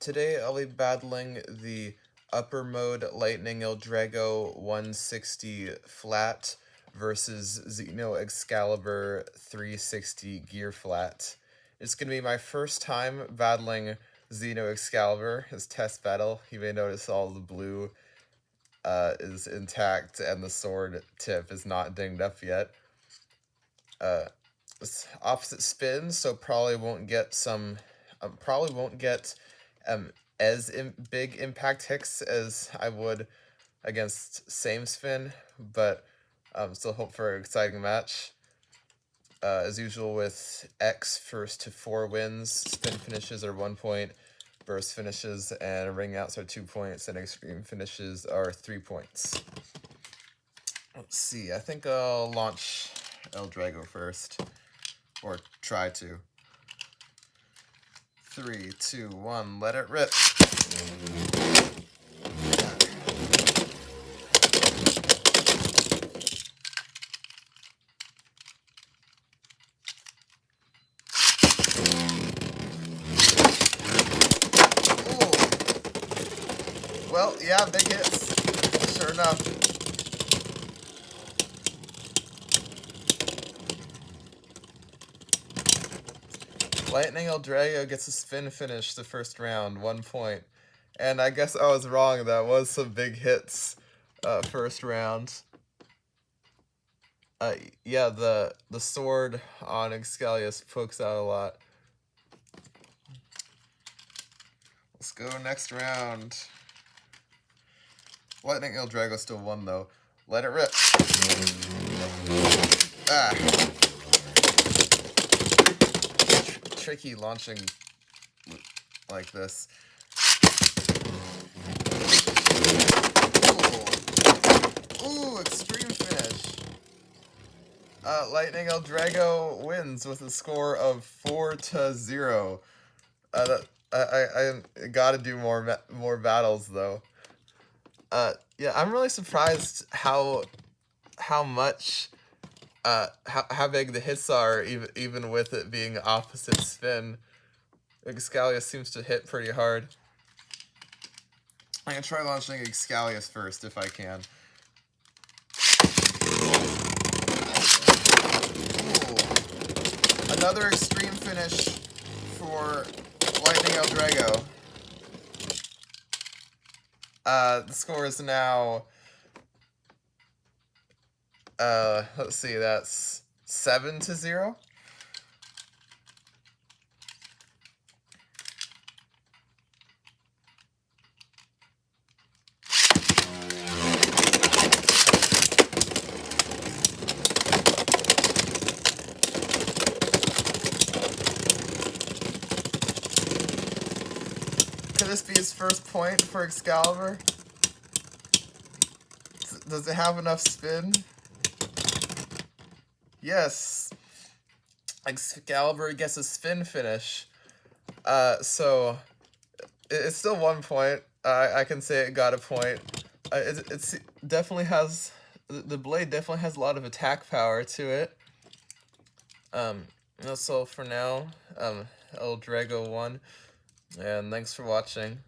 Today I'll be battling the upper mode Lightning L-Drago 160 flat versus Xeno Excalibur 360 gear flat. It's going to be my first time battling Xeno Excalibur, his test battle. You may notice all the blue is intact and the sword tip is not dinged up yet. It's opposite spin, so probably won't get as big impact hits as I would against same spin, but still hope for an exciting match. As usual with X, first to 4 wins, spin finishes are 1 point, burst finishes and ring outs are 2 points, and extreme finishes are 3 points. Let's see, I think I'll launch L-Drago first, or try to. 3, 2, 1, let it rip. Ooh. Well, yeah, big hits. Sure enough. Lightning L-Drago gets a spin finish the first round, 1 point. And I guess I was wrong, that was some big hits first round. Yeah, the sword on Xecalibur pokes out a lot. Let's go next round. Lightning L-Drago still won though. Let it rip. Ah. Tricky launching like this. Ooh, extreme finish. Lightning L-Drago wins with a score of 4-0. I gotta do more battles though. Yeah, I'm really surprised how much how big the hits are, even with it being opposite spin. Xecalibur seems to hit pretty hard. I'm gonna try launching Xecalibur first if I can. Ooh. Another extreme finish for Lightning L-Drago. The score is now let's see, that's 7-0. Could this be his first point for Xecalibur? Does it have enough spin? Yes. Xecalibur gets a spin finish. So it's still 1 point. I can say it got a point. It's definitely has, the blade definitely has a lot of attack power to it. That's all for now. L-Drago won, and thanks for watching.